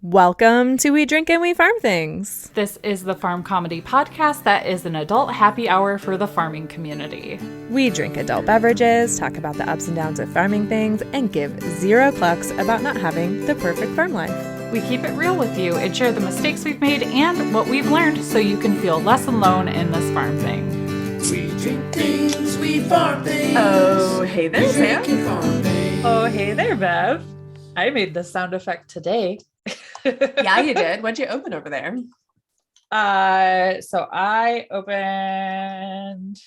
Welcome to We Drink and We Farm Things. This is the farm comedy podcast that is an adult happy hour for the farming community. We drink adult beverages, talk about the ups and downs of farming things, and give zero clucks about not having the perfect farm life. We keep it real with you and share the mistakes we've made and what we've learned so you can feel less alone in this farm thing. We drink things, we farm things. Oh, hey there, Sam. Oh, hey there, Bev. I made this sound effect today. Yeah, you did. What'd you open over there? So I opened.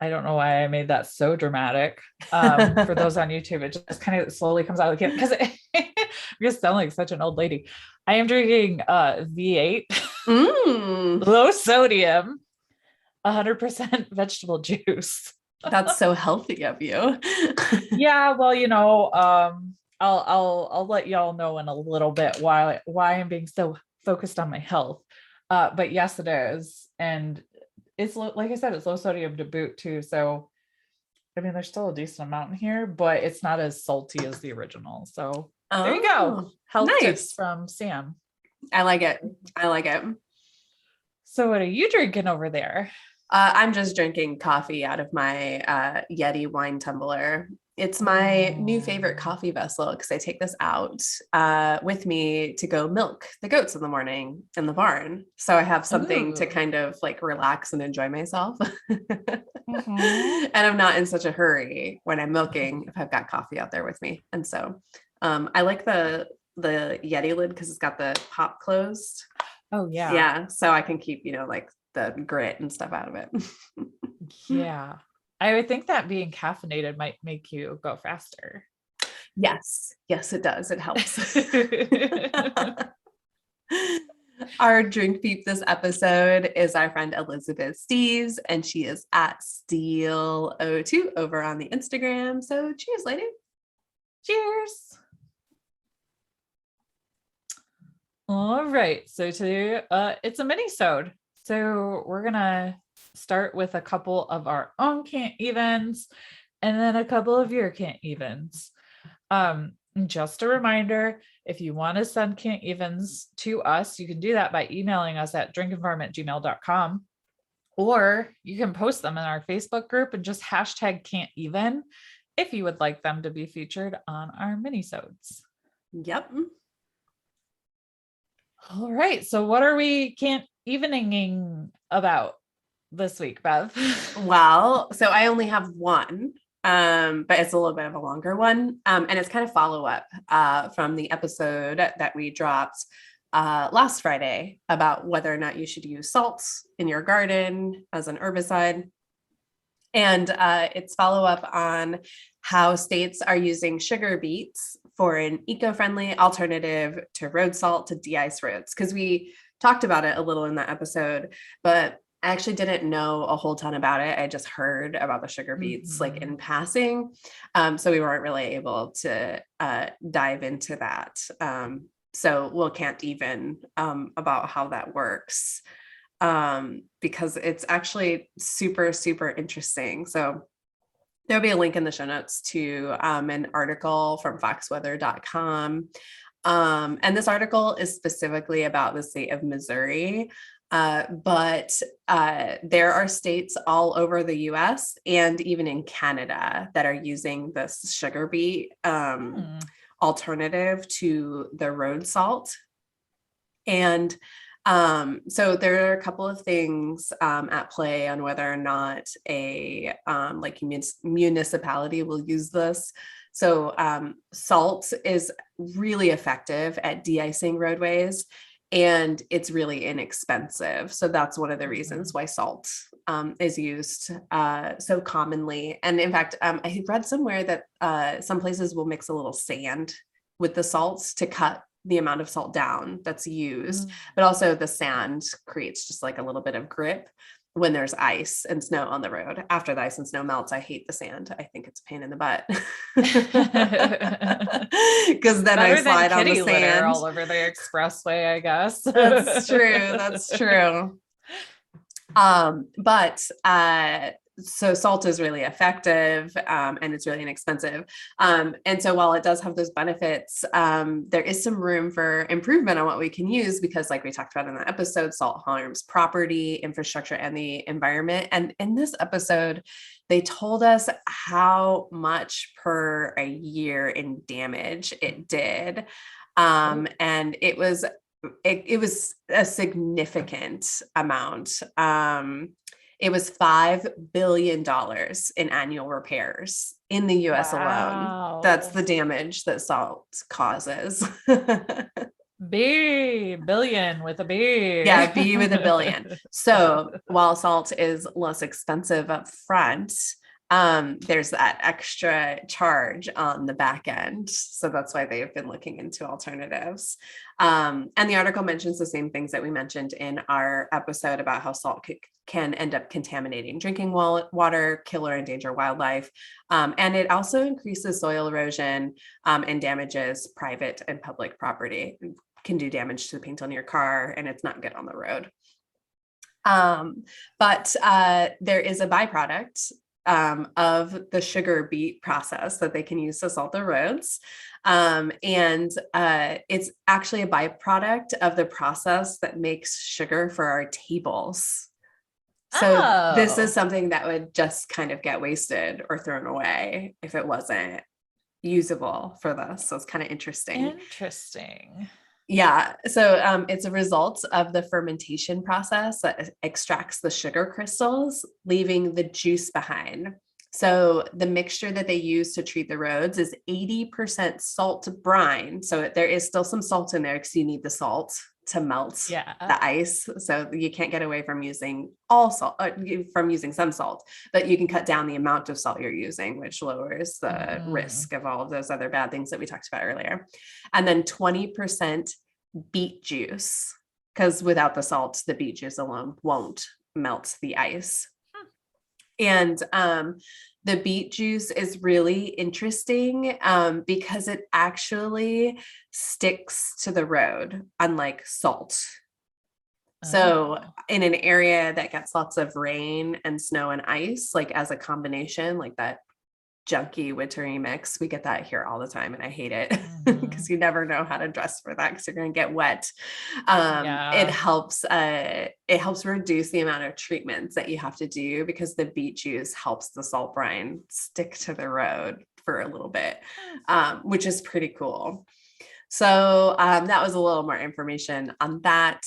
I don't know why I made that so dramatic. For those on YouTube, it just kind of slowly comes out again because I'm just sound like such an old lady. I am drinking V8, low sodium, 100% vegetable juice. That's so healthy of you. Yeah, well, you know, I'll let y'all know in a little bit why I'm being so focused on my health. But yes, it is, and it's like I said, it's low sodium to boot too. So, I mean, there's still a decent amount in here, but it's not as salty as the original. So there you go. Health tips from Sam. I like it. I like it. So what are you drinking over there? I'm just drinking coffee out of my Yeti wine tumbler. It's my new favorite coffee vessel because I take this out with me to go milk the goats in the morning in the barn. So I have something to kind of like relax and enjoy myself. And I'm not in such a hurry when I'm milking if I've got coffee out there with me. And so I like the Yeti lid because it's got the pop closed. Oh yeah. Yeah. So I can keep, like the grit and stuff out of it. Yeah. I would think that being caffeinated might make you go faster. Yes. Yes, it does. It helps. Our drink beep this episode is our friend Elizabeth Steves, and she is at Steel02 over on the Instagram. So cheers, lady. Cheers. All right. So today it's a mini-sode. So we're going to start with a couple of our own can't evens and then a couple of your can't evens. Just a reminder, if you want to send can't evens to us, you can do that by emailing us at drinkandfarm@gmail.com, or you can post them in our Facebook group and just hashtag can't even if you would like them to be featured on our minisodes. Yep. All right. So what are we can't evening about this week, Bev? Well, so I only have one, but it's a little bit of a longer one. And it's kind of follow-up from the episode that we dropped last Friday about whether or not you should use salts in your garden as an herbicide. And it's follow-up on how states are using sugar beets for an eco-friendly alternative to road salt to de-ice roads. Because we talked about it a little in that episode, but I actually didn't know a whole ton about it. I just heard about the sugar beets like in passing. So we weren't really able to dive into that. So we'll can't even about how that works because it's actually super, super interesting. So there'll be a link in the show notes to an article from foxweather.com. And this article is specifically about the state of Missouri. But there are states all over the US and even in Canada that are using this sugar beet alternative to the road salt. And so there are a couple of things at play on whether or not a municipality will use this. So salt is really effective at de-icing roadways, and it's really inexpensive. So that's one of the reasons why salt is used so commonly. And in fact, I read somewhere that some places will mix a little sand with the salts to cut the amount of salt down that's used, but also the sand creates just like a little bit of grip when there's ice and snow on the road. After the ice and snow melts, I hate the sand. I think it's a pain in the butt. Because then I slide on the sand all over the expressway, I guess. That's true. That's true. But so salt is really effective, and it's really inexpensive. And so while it does have those benefits, there is some room for improvement on what we can use, because like we talked about in the episode, salt harms property, infrastructure, and the environment. And in this episode, they told us how much per a year in damage it did. And it was a significant amount. It was $5 billion in annual repairs in the US alone. That's the damage that salt causes. Billion with a B. Yeah, B with a billion. So while salt is less expensive up front, there's that extra charge on the back end. So that's why they've been looking into alternatives. And the article mentions the same things that we mentioned in our episode about how salt can end up contaminating drinking water, kill or endanger wildlife. And it also increases soil erosion, and damages private and public property. It can do damage to the paint on your car, and it's not good on the road. But there is a byproduct of the sugar beet process that they can use to salt the roads. And it's actually a byproduct of the process that makes sugar for our tables. So this is something that would just kind of get wasted or thrown away if it wasn't usable for this. So it's kind of interesting. Yeah. So it's a result of the fermentation process that extracts the sugar crystals, leaving the juice behind. So the mixture that they use to treat the roads is 80% salt brine. So there is still some salt in there because you need the salt to melt the ice. So you can't get away from using all salt, from using some salt, but you can cut down the amount of salt you're using, which lowers the risk of all of those other bad things that we talked about earlier. And then 20% beet juice, because without the salt, the beet juice alone won't melt the ice. And the beet juice is really interesting because it actually sticks to the road, unlike salt. So in an area that gets lots of rain and snow and ice, like as a combination, like that junky wintry mix, we get that here all the time, and I hate it because you never know how to dress for that because you're going to get wet. It helps reduce the amount of treatments that you have to do, because the beet juice helps the salt brine stick to the road for a little bit, which is pretty cool. So that was a little more information on that.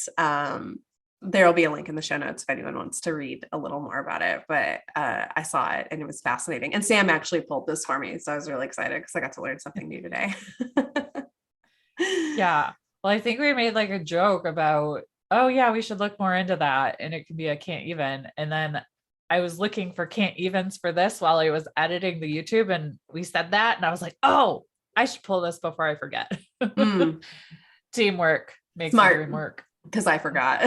There will be a link in the show notes if anyone wants to read a little more about it, but I saw it and it was fascinating. And Sam actually pulled this for me, so I was really excited because I got to learn something new today. Yeah. Well, I think we made like a joke about, oh yeah, we should look more into that, and it could be a can't even. And then I was looking for can't evens for this while I was editing the YouTube, and we said that, and I was like, oh, I should pull this before I forget. Teamwork makes the dream work. Because I forgot.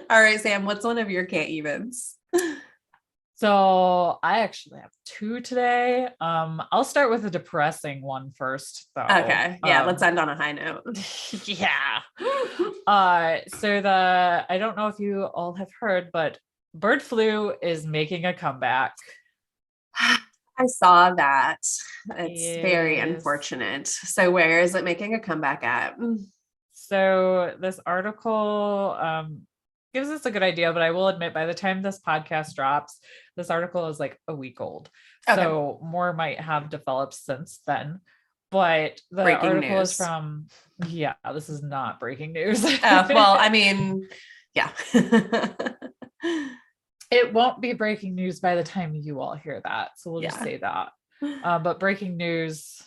All right, Sam, what's one of your can't evens? So I actually have two today. I'll start with a depressing one first, though. Okay. Yeah, let's end on a high note. Yeah. So I don't know if you all have heard, but bird flu is making a comeback. I saw that. It's very unfortunate. So where is it making a comeback at? So this article gives us a good idea, but I will admit by the time this podcast drops, this article is like a week old. Okay. So more might have developed since then. But the breaking article news. Is from, this is not breaking news. Well, I mean, yeah. It won't be breaking news by the time you all hear that. So we'll just say that. But breaking news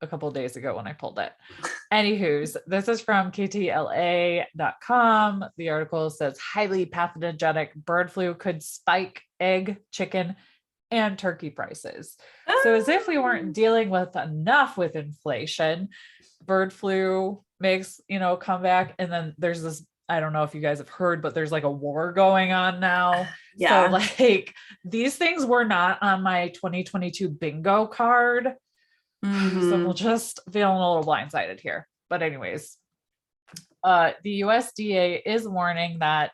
a couple of days ago when I pulled it. Anywho's, this is from ktla.com. The article says highly pathogenic bird flu could spike egg, chicken, and turkey prices. So as if we weren't dealing with enough with inflation, bird flu makes, a comeback. And then there's this, I don't know if you guys have heard, but there's like a war going on now. Yeah. So like these things were not on my 2022 bingo card. So we'll just feeling a little blindsided here. But anyways, the USDA is warning that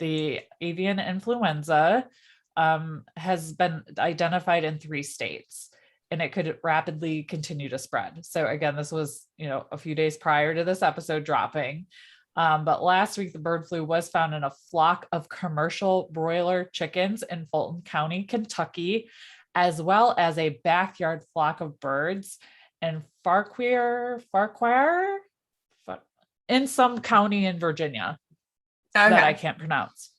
the avian influenza has been identified in 3 states, and it could rapidly continue to spread. So again, this was, a few days prior to this episode dropping. But last week, the bird flu was found in a flock of commercial broiler chickens in Fulton County, Kentucky, as well as a backyard flock of birds in Farquhar, in some county in Virginia that I can't pronounce.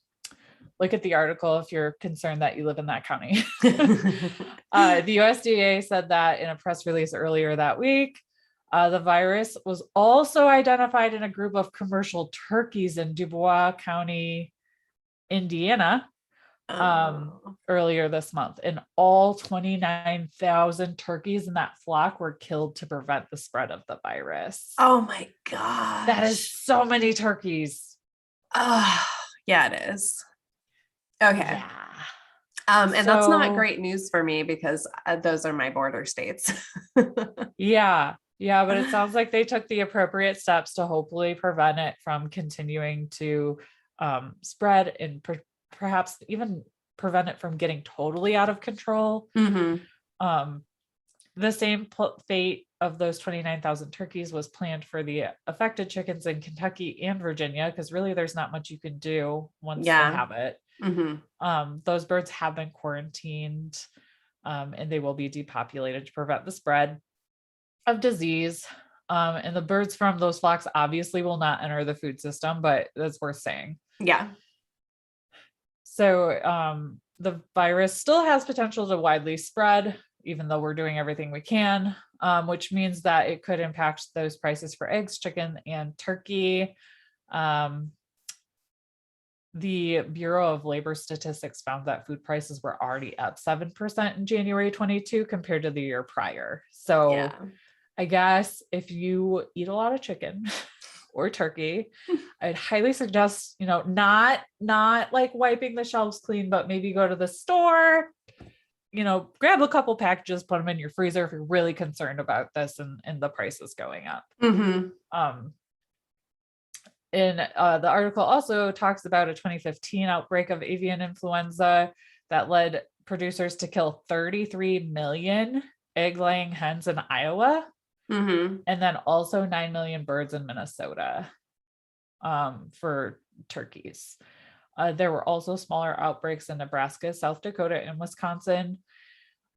Look at the article if you're concerned that you live in that county. The USDA said that in a press release earlier that week. The virus was also identified in a group of commercial turkeys in Dubois County, Indiana, earlier this month. And all 29,000 turkeys in that flock were killed to prevent the spread of the virus. Oh my gosh. That is so many turkeys. Yeah, it is. Okay. Yeah. And that's not great news for me because those are my border states. Yeah, but it sounds like they took the appropriate steps to hopefully prevent it from continuing to spread and perhaps even prevent it from getting totally out of control. Mm-hmm. The same fate of those 29,000 turkeys was planned for the affected chickens in Kentucky and Virginia, because really there's not much you can do once they have it. Mm-hmm. Those birds have been quarantined, and they will be depopulated to prevent the spread of disease. And the birds from those flocks obviously will not enter the food system, but that's worth saying. Yeah. So the virus still has potential to widely spread, even though we're doing everything we can, which means that it could impact those prices for eggs, chicken, and turkey. The Bureau of Labor Statistics found that food prices were already up 7% in January 22 compared to the year prior. So I guess if you eat a lot of chicken or turkey, I'd highly suggest, not like wiping the shelves clean, but maybe go to the store, grab a couple packages, put them in your freezer if you're really concerned about this and the prices going up. Mm-hmm. And the article also talks about a 2015 outbreak of avian influenza that led producers to kill 33 million egg-laying hens in Iowa, and then also 9 million birds in Minnesota for turkeys. There were also smaller outbreaks in Nebraska, South Dakota, and Wisconsin.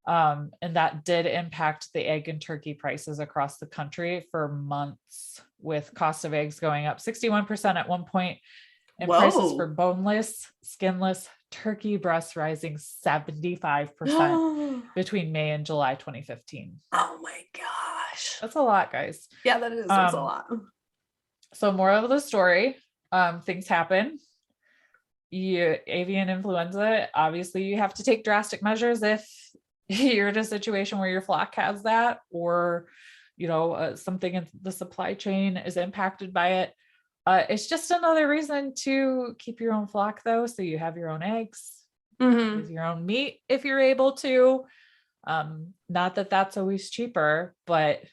And that did impact the egg and turkey prices across the country for months, with cost of eggs going up 61% at one point, and prices for boneless, skinless turkey breasts rising 75% between May and July 2015. Oh my gosh. That's a lot, guys. Yeah, that is. That's a lot. So moral of the story, things happen. Avian influenza, obviously you have to take drastic measures if you're in a situation where your flock has that, or something in the supply chain is impacted by it. It's just another reason to keep your own flock, though, so you have your own eggs, with your own meat if you're able to. Not that that's always cheaper, but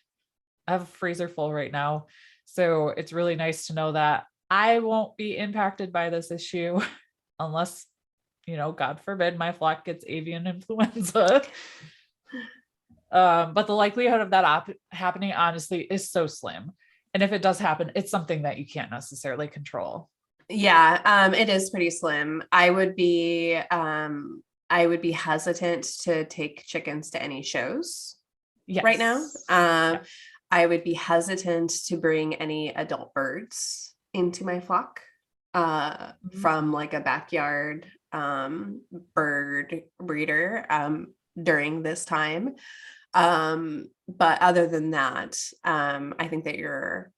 I have a freezer full right now, so it's really nice to know that I won't be impacted by this issue unless, God forbid, my flock gets avian influenza. But the likelihood of that happening, honestly, is so slim. And if it does happen, it's something that you can't necessarily control. Yeah, it is pretty slim. I would be hesitant to take chickens to any shows right now. I would be hesitant to bring any adult birds into my flock from like a backyard bird breeder during this time. But other than that, I think that you're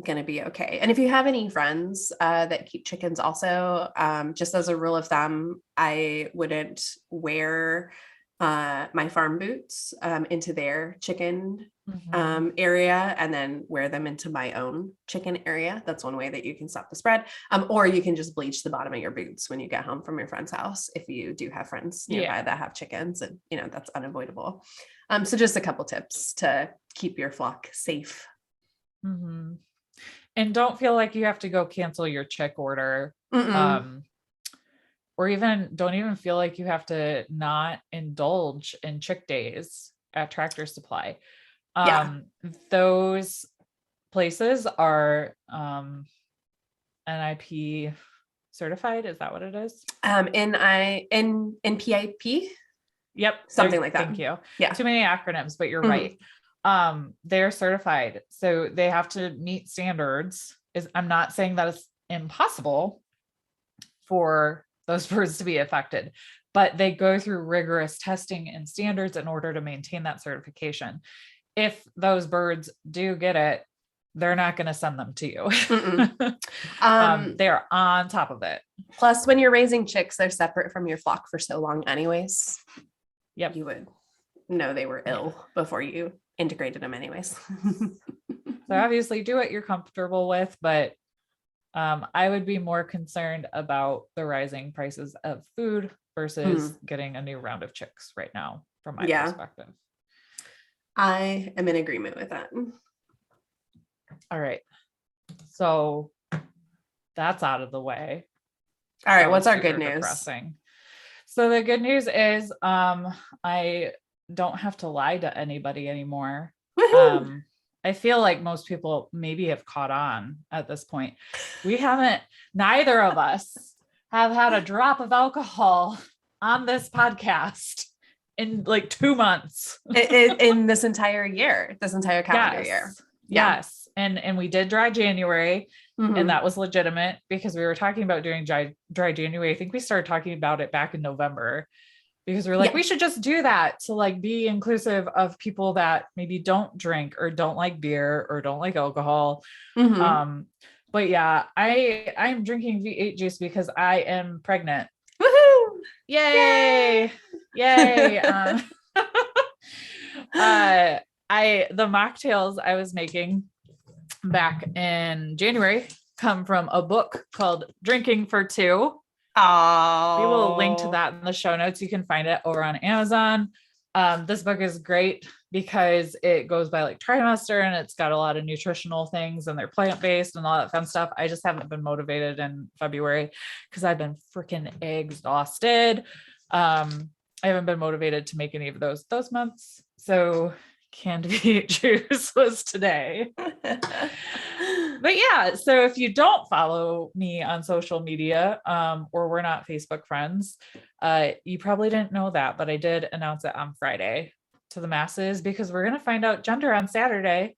going to be okay. And if you have any friends that keep chickens also, just as a rule of thumb, I wouldn't wear my farm boots into their chicken area and then wear them into my own chicken area. That's one way that you can stop the spread. Or you can just bleach the bottom of your boots when you get home from your friend's house if you do have friends nearby that have chickens, and that's unavoidable. So just a couple tips to keep your flock safe. And don't feel like you have to go cancel your chick order. or even don't even feel like you have to not indulge in chick days at Tractor Supply. Those places are NIP certified. Is that what it is? In PIP. Yep. Something like that. Thank you. Yeah. Too many acronyms, but you're right. They're certified. So they have to meet standards. I'm not saying that it's impossible for those birds to be affected, but they go through rigorous testing and standards in order to maintain that certification. If those birds do get it, they're not going to send them to you. They're on top of it. Plus, when you're raising chicks, they're separate from your flock for so long anyways. Yep. You would know they were ill before you integrated them anyways. So obviously do what you're comfortable with, but I would be more concerned about the rising prices of food versus getting a new round of chicks right now, from my perspective. I am in agreement with that. All right. So that's out of the way. All right. What's our good news? Depressing. So the good news is I don't have to lie to anybody anymore. I feel like most people maybe have caught on at this point. Neither of us have had a drop of alcohol on this podcast in like 2 months. in this entire year, this entire calendar year. Yes. And we did dry January, and that was legitimate because we were talking about doing dry January. I think we started talking about it back in November because we were like, we should just do that to like be inclusive of people that maybe don't drink or don't like beer or don't like alcohol. But yeah, I'm drinking V8 juice because I am pregnant. Woohoo! Yay! Yay! The mocktails I was making back in January come from a book called Drinking for Two. Oh, We will link to that in the show notes. You can find it over on Amazon. This book is great because it goes by like trimester and it's got a lot of nutritional things and they're plant-based and all that fun stuff. I just haven't been motivated in February because I've been freaking exhausted. I haven't been motivated to make any of those months. So canned V8 juice was today. But yeah, so if you don't follow me on social media, or we're not Facebook friends, you probably didn't know that, but I did announce it on Friday to the masses because we're going to find out gender on Saturday.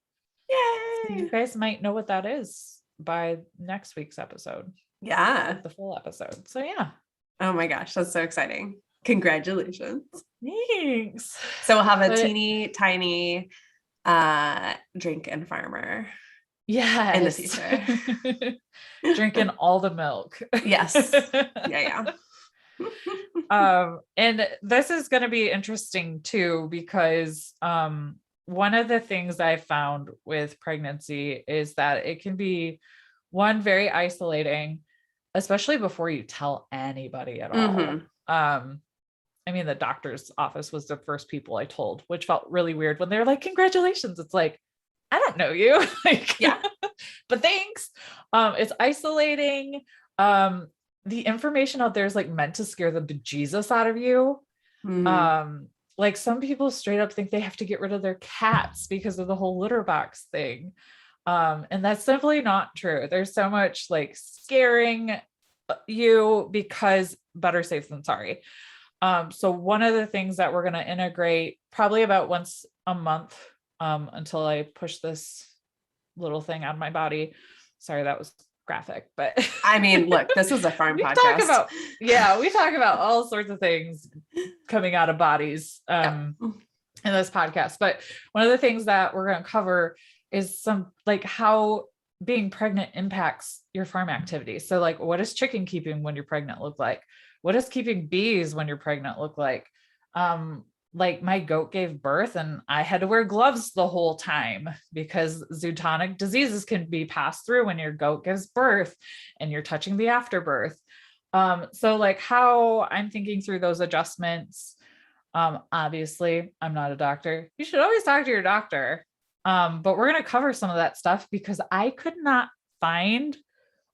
Yay! So you guys might know what that is by next week's episode. Yeah. The full episode. So yeah. Oh my gosh, that's so exciting. Congratulations. Thanks. So we'll have a teeny tiny drink and farmer. Yeah. In the future. Drinking all the milk. Yes. Yeah. And this is going to be interesting too, because one of the things I found with pregnancy is that it can be very isolating, especially before you tell anybody at all. I mean, the doctor's office was the first people I told, which felt really weird when they're like, congratulations. It's like, I don't know you. But thanks. It's isolating. The information out there is like meant to scare the bejesus out of you. Like some people straight up think they have to get rid of their cats because of the whole litter box thing. And that's simply not true. There's so much like scaring you because better safe than sorry. So one of the things that we're going to integrate probably about once a month, until I push this little thing on my body. Sorry, that was graphic, but I mean, look, this is a farm podcast. We talk about all sorts of things coming out of bodies, in this podcast. But one of the things that we're going to cover is some like how being pregnant impacts your farm activities. So like, what does chicken keeping when you're pregnant look like? What does keeping bees when you're pregnant look like? Like my goat gave birth and I had to wear gloves the whole time because zoonotic diseases can be passed through when your goat gives birth and you're touching the afterbirth. So like how I'm thinking through those adjustments. Obviously I'm not a doctor. You should always talk to your doctor. But we're going to cover some of that stuff because I could not find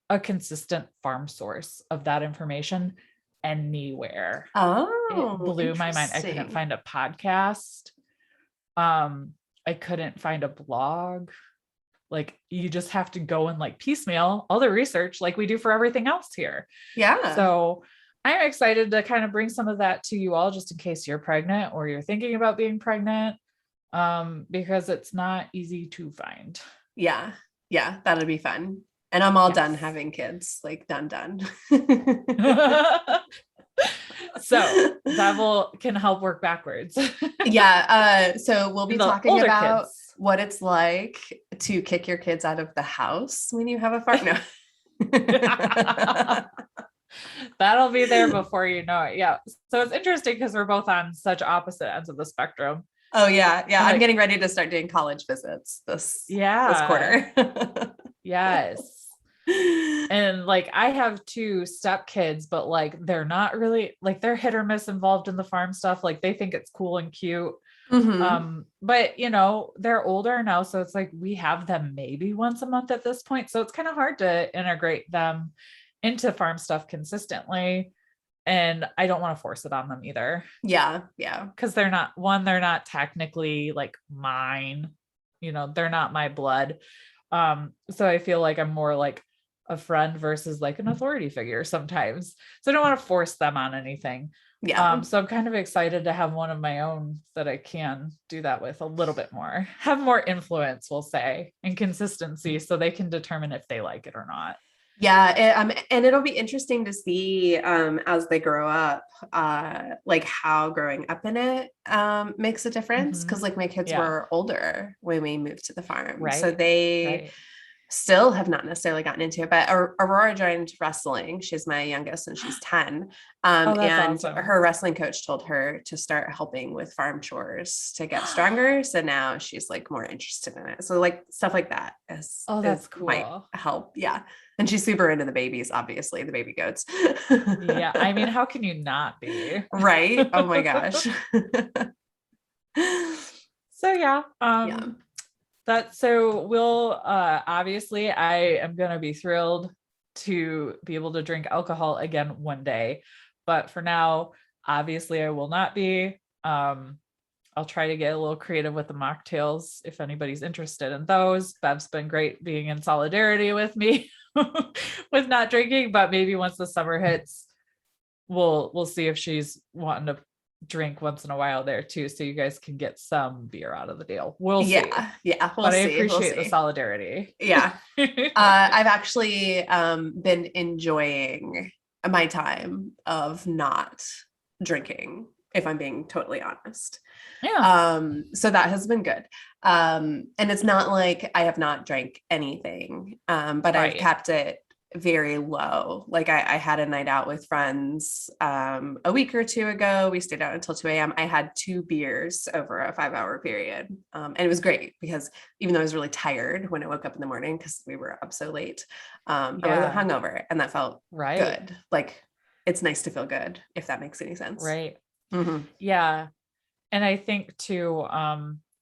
a consistent farm source of that information anywhere. Oh, It blew my mind. I couldn't interesting. find a podcast. I couldn't find a blog. Like, you just have to go and like piecemeal all the research like we do for everything else here. Yeah. So I'm excited to kind of bring some of that to you all, just in case you're pregnant or you're thinking about being pregnant, because it's not easy to find. Yeah. Yeah. That'll be fun. And I'm all done Yes. having kids, like done. So that can help work backwards. Yeah. So we'll be The talking older about kids. what it's like to kick your kids out of the house when you have a fart. No. That'll be there before you know it. Yeah. So it's interesting because we're both on such opposite ends of the spectrum. Oh yeah. Yeah. I'm Like, getting ready to start doing college visits this quarter. Yes. And like, I have 2 step kids, but like, they're not really like, they're hit or miss involved in the farm stuff. Like, they think it's cool and cute. Mhm. But they're older now. So it's like, we have them maybe once a month at this point. So it's kind of hard to integrate them into farm stuff consistently. And I don't want to force it on them either. Yeah. Yeah. Because they're not technically like mine, they're not my blood. So I feel like I'm more like a friend versus like an authority figure sometimes. So I don't want to force them on anything. Yeah. So I'm kind of excited to have one of my own that I can do that with a little bit more, have more influence, we'll say, and consistency, so they can determine if they like it or not. Yeah. And it'll be interesting to see as they grow up, like how growing up in it makes a difference. Cause like my kids were older when we moved to the farm. Right. So they still have not necessarily gotten into it, but Aurora joined wrestling. She's my youngest and she's 10. That's and awesome. her wrestling coach told her to start helping with farm chores to get stronger. So now she's like more interested in it. So like stuff like that that's cool. Might help. Yeah. And she's super into the babies, obviously, the baby goats. Yeah. I mean, how can you not be? Right. Oh my gosh. So yeah. So we'll obviously, I am going to be thrilled to be able to drink alcohol again one day, but for now, obviously I will not be. I'll try to get a little creative with the mocktails if anybody's interested in those. Bev's been great being in solidarity with me with not drinking, but maybe once the summer hits, we'll see if she's wanting to drink once in a while there too, so you guys can get some beer out of the deal. We'll see. Yeah, but I appreciate the solidarity. Yeah. I've actually been enjoying my time of not drinking, if I'm being totally honest. So that has been good. And it's not like I have not drank anything, but I've kept it very low. Like I had a night out with friends a week or 2 ago. We stayed out until 2 a.m. I had 2 beers over a 5-hour period. And it was great because even though I was really tired when I woke up in the morning because we were up so late, I wasn't hungover, and that felt good. Like it's nice to feel good, if that makes any sense. Right. Mm-hmm. Yeah. And I think too,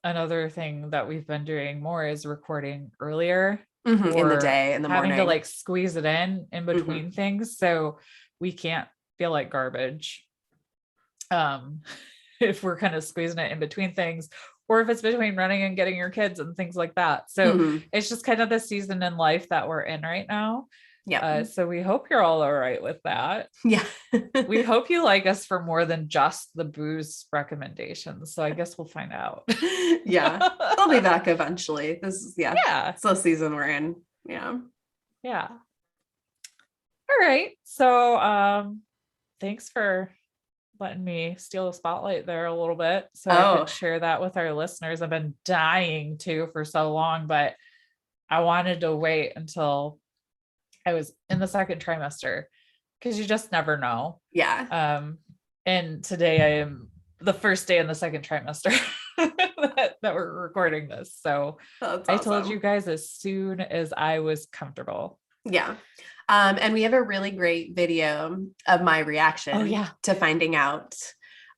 another thing that we've been doing more is recording earlier. In the day, in the morning, having to like squeeze it in between things, so we can't feel like garbage if we're kind of squeezing it in between things, or if it's between running and getting your kids and things like that. So it's just kind of the season in life that we're in right now. So we hope you're all right with that. Yeah. We hope you like us for more than just the booze recommendations. So I guess we'll find out. Yeah. I'll be back eventually. This is it's the season we're in. Yeah. Yeah. All right. So thanks for letting me steal the spotlight there a little bit so I could share that with our listeners. I've been dying to for so long, but I wanted to wait until I was in the second trimester, because you just never know. Yeah. And today I am the first day in the second trimester that we're recording this. So I told you guys as soon as I was comfortable. Yeah. And we have a really great video of my reaction to finding out.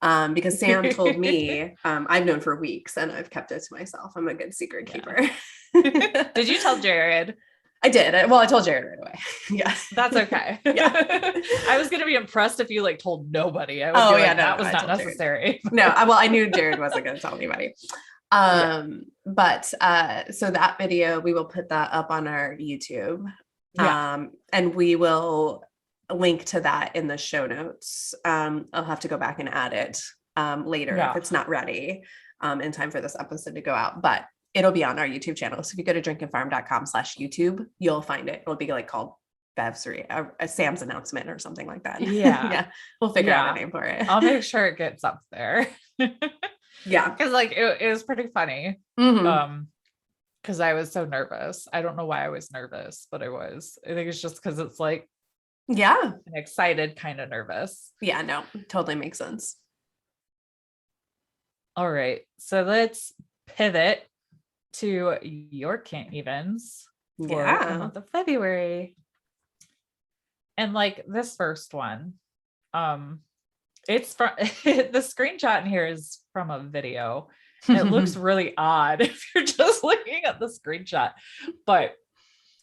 Because Sam told me, I've known for weeks and I've kept it to myself. I'm a good secret keeper. Did you tell Jared? I did. Well, I told Jared right away. Yeah. That's okay. Yeah. I was going to be impressed if you like told nobody. I would Oh, be yeah, like, no, that no, was I not told Jared. necessary. No, I knew Jared wasn't going to tell anybody. But so that video, we will put that up on our YouTube. Yeah. And we will link to that in the show notes. I'll have to go back and add it later if it's not ready in time for this episode to go out, but it'll be on our YouTube channel. So if you go to drinkandfarm.com/YouTube, you'll find it. It'll be like called Bev's or a Sam's announcement or something like that. Yeah. Yeah. We'll figure out a name for it. I'll make sure it gets up there. Yeah. Because like it was pretty funny. Mm-hmm. Because I was so nervous. I don't know why I was nervous, but I was. I think it's just because it's like an excited kind of nervous. Yeah, no, totally makes sense. All right. So let's pivot to your can't evens for the month of February. And like this first one, it's from the screenshot in here is from a video. It looks really odd if you're just looking at the screenshot, but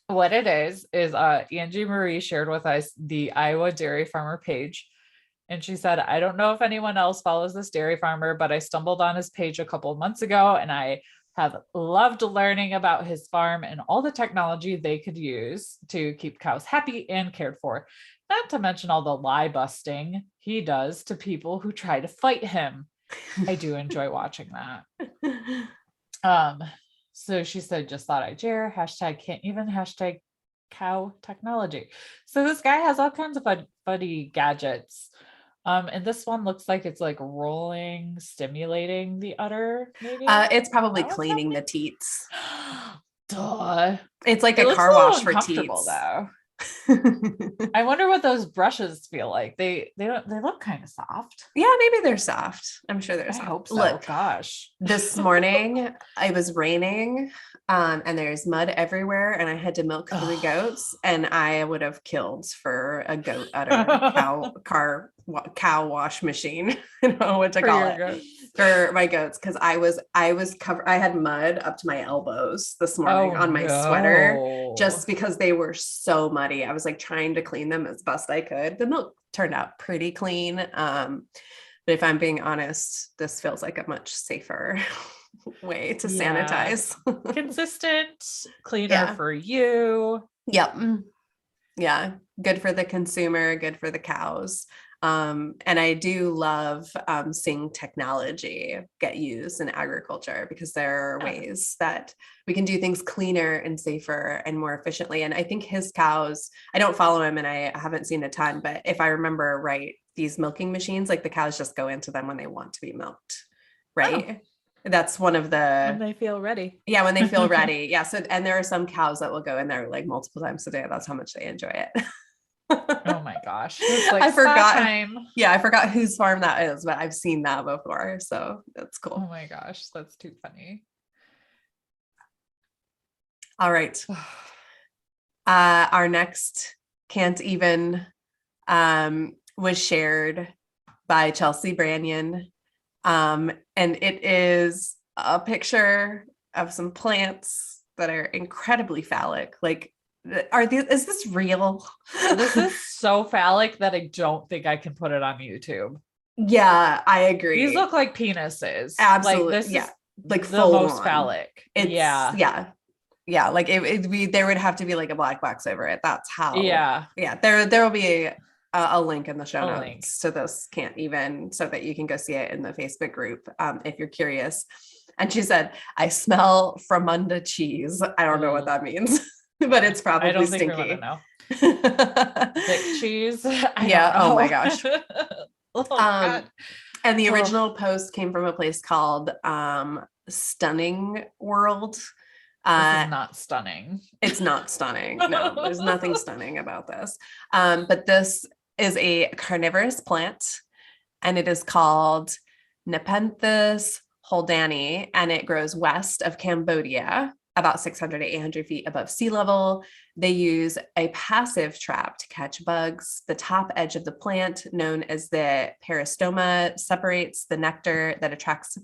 what it is Angie Marie shared with us the Iowa dairy farmer page. And she said, I don't know if anyone else follows this dairy farmer, but I stumbled on his page a couple of months ago and I have loved learning about his farm and all the technology they could use to keep cows happy and cared for. Not to mention all the lie busting he does to people who try to fight him. I do enjoy watching that. So she said, just thought I'd share, #can't even, #cow technology. So this guy has all kinds of funny gadgets. And this one looks like it's like rolling, stimulating the udder, maybe. It's probably cleaning the teats. Duh. It's like a car wash for teats. Though. I wonder what those brushes feel like. They look kind of soft. Yeah, maybe they're soft. I'm sure they're soft. I hope so. Look, gosh. This morning it was raining, and there's mud everywhere, and I had to milk 3 goats, and I would have killed for a goat udder cow wash machine. I don't know what to call it for my goats, because I was covered. I had mud up to my elbows this morning on my sweater, just because they were so muddy. I was like trying to clean them as best I could. The milk turned out pretty clean. But if I'm being honest, this feels like a much safer way to sanitize. Consistent, cleaner for you. Yep. Yeah. Good for the consumer, good for the cows. And I do love seeing technology get used in agriculture, because there are ways that we can do things cleaner and safer and more efficiently. And I think his cows, I don't follow him and I haven't seen a ton, but if I remember right, these milking machines, like the cows just go into them when they want to be milked, right? That's one of the when they feel ready. Yeah, when they feel ready. Yeah. So, and there are some cows that will go in there like multiple times a day. That's how much they enjoy it. Oh my gosh. It's like I forgot. Time. Yeah, I forgot whose farm that is, but I've seen that before. So that's cool. Oh my gosh, that's too funny. All right. Our next can't even was shared by Chelsea Branyon. And it is a picture of some plants that are incredibly phallic. Like, is this real? This is so phallic that I don't think I can put it on YouTube. Yeah, I agree. These look like penises. Absolutely. Like this is like the most phallic. It's, yeah. Like there would have to be like a black box over it. That's how. Yeah. There will be a link in the show notes to this can't even, so that you can go see it in the Facebook group if you're curious. And she said, "I smell Framunda cheese." I don't know what that means. But it's probably stinky. I don't know. Thick cheese. Oh my gosh. God. And the original post came from a place called Stunning World. This is not stunning. It's not stunning. No, there's nothing stunning about this. But this is a carnivorous plant, and it is called Nepenthes holdani, and it grows west of Cambodia, about 600 to 800 feet above sea level. They use a passive trap to catch bugs. The top edge of the plant, known as the peristoma, separates the nectar that attracts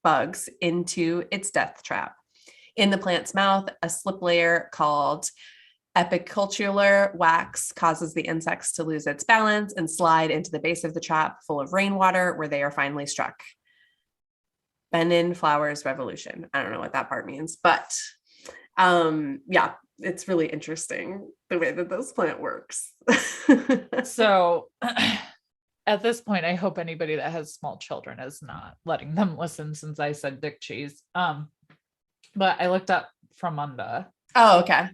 bugs into its death trap. In the plant's mouth, a slip layer called apicultural wax causes the insects to lose its balance and slide into the base of the trap full of rainwater, where they are finally struck. Benin flowers revolution. I don't know what that part means, but yeah, it's really interesting the way that this plant works. So at this point, I hope anybody that has small children is not letting them listen, since I said dick cheese. But I looked up Fromunda. Oh, okay.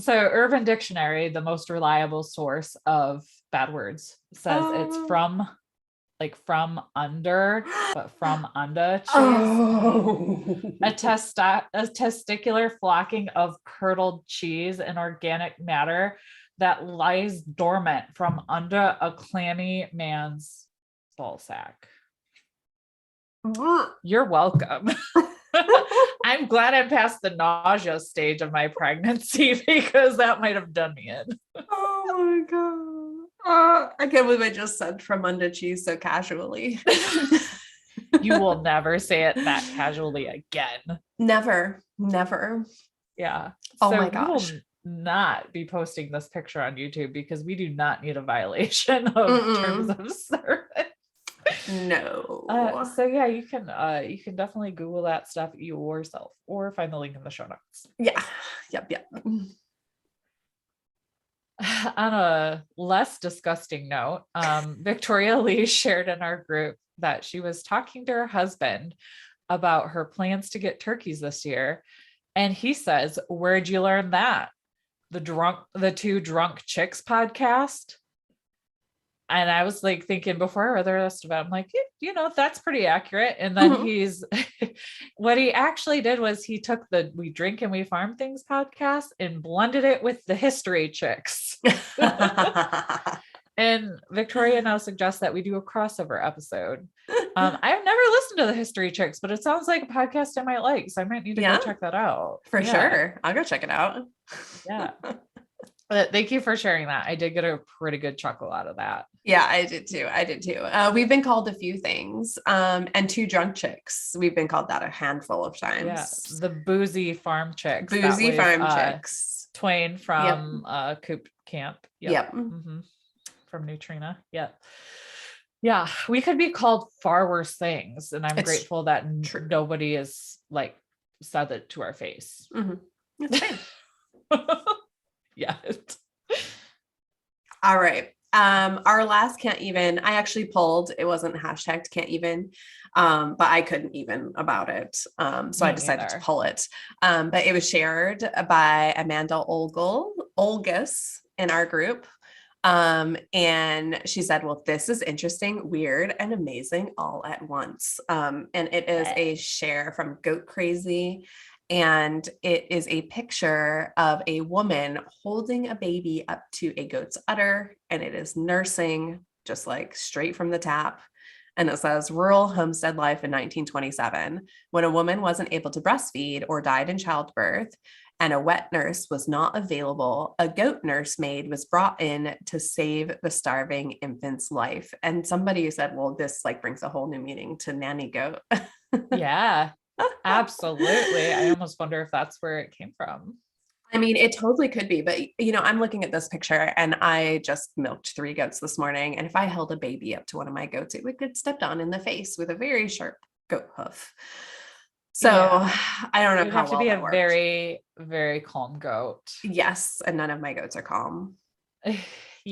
So Urban Dictionary, the most reliable source of bad words, says it's from under, but from under cheese. Oh. A testicular flocking of curdled cheese and organic matter that lies dormant from under a clammy man's ball sack. You're welcome. I'm glad I'm past the nausea stage of my pregnancy, because that might have done me in. Oh my God. I can't believe I just said from under cheese so casually. You will never say it that casually again. Never. Yeah. Oh so my we gosh. will not be posting this picture on YouTube, because we do not need a violation of terms of service. No. So yeah, you can definitely Google that stuff yourself, or find the link in the show notes. Yeah. Yep. On a less disgusting note, Victoria Lee shared in our group that she was talking to her husband about her plans to get turkeys this year. And he says, "Where'd you learn that? The Two Drunk Chicks podcast?" And I was like thinking, before I read the rest of it, I'm like, that's pretty accurate. And then what he actually did was he took the We Drink and We Farm Things podcast and blended it with the History Chicks. And Victoria now suggests that we do a crossover episode. I've never listened to the History Chicks, but it sounds like a podcast I might like. So I might need to go check that out. For sure. I'll go check it out. Yeah. But thank you for sharing that. I did get a pretty good chuckle out of that. Yeah, I did too. We've been called a few things. And Two Drunk Chicks. We've been called that a handful of times. Yeah, the Boozy Farm Chicks. Boozy Farm Chicks. Twain from Coop Camp. Yep. Mm-hmm. From Neutrina. Yep. Yeah, we could be called far worse things. And I'm grateful that nobody has said it to our face. Mm-hmm. That's fine. Yeah. All right. Our last can't even, I actually pulled, it wasn't hashtagged can't even, but I couldn't even about it. So I decided to pull it. But it was shared by Amanda Olgus in our group. And she said, well, this is interesting, weird, and amazing all at once. And it is a share from Goat Crazy. And it is a picture of a woman holding a baby up to a goat's udder, and it is nursing, just like straight from the tap. And it says, rural homestead life in 1927, when a woman wasn't able to breastfeed or died in childbirth, and a wet nurse was not available, a goat nursemaid was brought in to save the starving infant's life. And somebody said, well, this brings a whole new meaning to nanny goat. Yeah. Absolutely. I almost wonder if that's where it came from. I mean, it totally could be, but I'm looking at this picture and I just milked 3 goats this morning. And if I held a baby up to one of my goats, it would get stepped on in the face with a very sharp goat hoof. So I don't know. It'd have to be a very, very calm goat. Yes. And none of my goats are calm. Yes.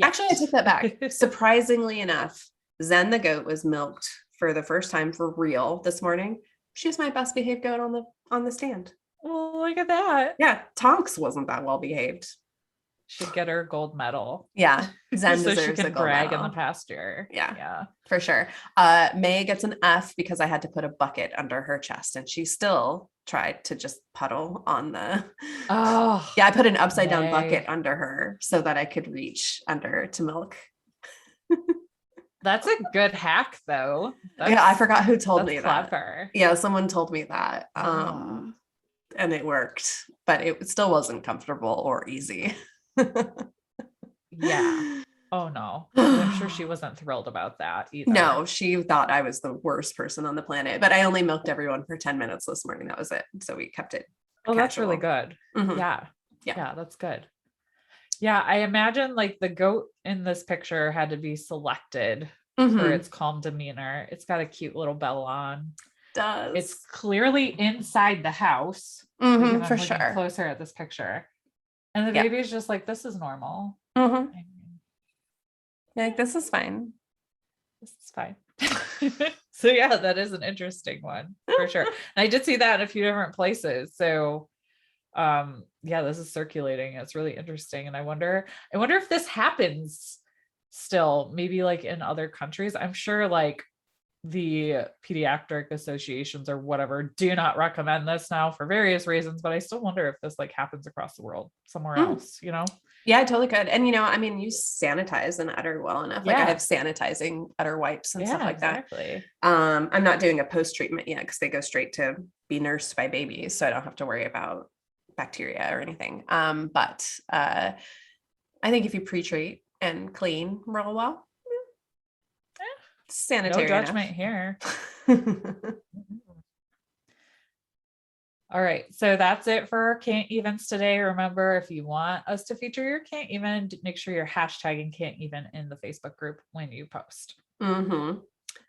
Actually, I take that back. Surprisingly enough, Zen the goat was milked for the first time for real this morning. She's my best behaved goat on the stand. Well, look at that. Yeah, Tonks wasn't that well behaved. Should get her gold medal. Yeah, Zen so deserves she can a gold brag medal. in the pasture. Yeah, for sure. May gets an F because I had to put a bucket under her chest, and she still tried to just puddle on the. Oh, yeah, I put an upside down bucket under her so that I could reach under to milk. That's a good hack, though. Yeah, I forgot who told me clever. That. Yeah, someone told me that. And it worked, but it still wasn't comfortable or easy. Yeah. Oh no. I'm sure she wasn't thrilled about that either. No, she thought I was the worst person on the planet, but I only milked everyone for 10 minutes this morning. That was it. So we kept it Oh, that's really casual. good. Mhm. Yeah. Yeah. Yeah, that's good. Yeah, I imagine like the goat in this picture had to be selected for Mhm. its calm demeanor. It's got a cute little bell on. It's Does. clearly inside the house because Mhm, I'm for looking sure. closer at this picture. And the Yep. baby's just like, this is normal. Mhm. I mean, Like, this is fine. this is fine. So yeah, that is an interesting one for sure. And I did see that in a few different places. So yeah, this is circulating. It's really interesting. And I wonder if this happens still, maybe like in other countries. I'm sure like the pediatric associations or whatever do not recommend this now for various reasons, but I still wonder if this like happens across the world somewhere else, you know? Yeah, I totally could. And I mean, you sanitize an udder well enough. Like I Yeah. have sanitizing udder wipes and stuff like Exactly. that. I'm not doing a post-treatment yet because they go straight to be nursed by babies. So I don't have to worry about bacteria or anything. But I think if you pre-treat and clean real well, sanitary No judgment enough. here. All right, so that's it for our Can't Evens today. Remember, if you want us to feature your Can't Even, make sure you're hashtagging Can't Even in the Facebook group when you post. Mm-hmm.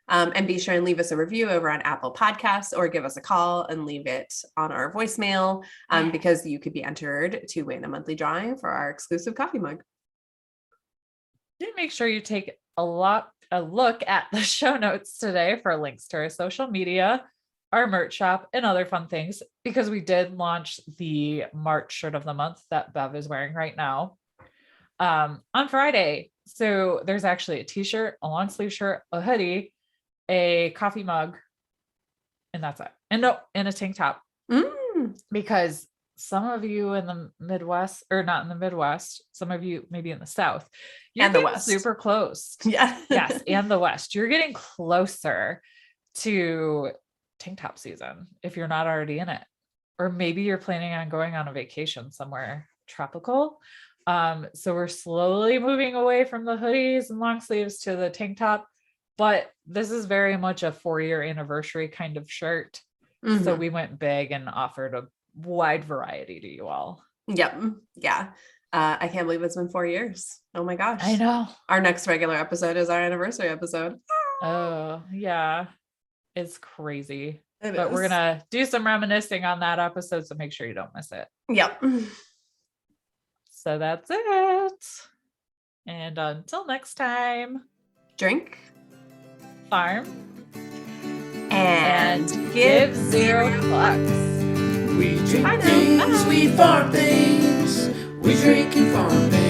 And be sure and leave us a review over on Apple Podcasts or give us a call and leave it on our voicemail because you could be entered to win a monthly drawing for our exclusive coffee mug. Do make sure you take a look at the show notes today for links to our social media, our merch shop, and other fun things, because we did launch the March shirt of the month that Bev is wearing right now on Friday. So there's actually a t-shirt, a long sleeve shirt, a hoodie, a coffee mug, and that's it. And a tank top. Because some of you in the Midwest, or not in the Midwest, some of you maybe in the South, you're And the getting West. super close. Yeah. Yes, and the West. You're getting closer to tank top season if you're not already in it. Or maybe you're planning on going on a vacation somewhere tropical. So we're slowly moving away from the hoodies and long sleeves to the tank top. But this is very much a 4-year anniversary kind of shirt. Mm-hmm. So we went big and offered a wide variety to you all. Yep. Yeah. I can't believe it's been 4 years. Oh my gosh. I know. Our next regular episode is our anniversary episode. Oh, yeah. It's crazy. It But is. we're going to do some reminiscing on that episode. So make sure you don't miss it. Yep. So that's it. And until next time, Drink. farm And give 0 clucks. We drink Bye now. things, Bye. we farm things. We drink and farm things.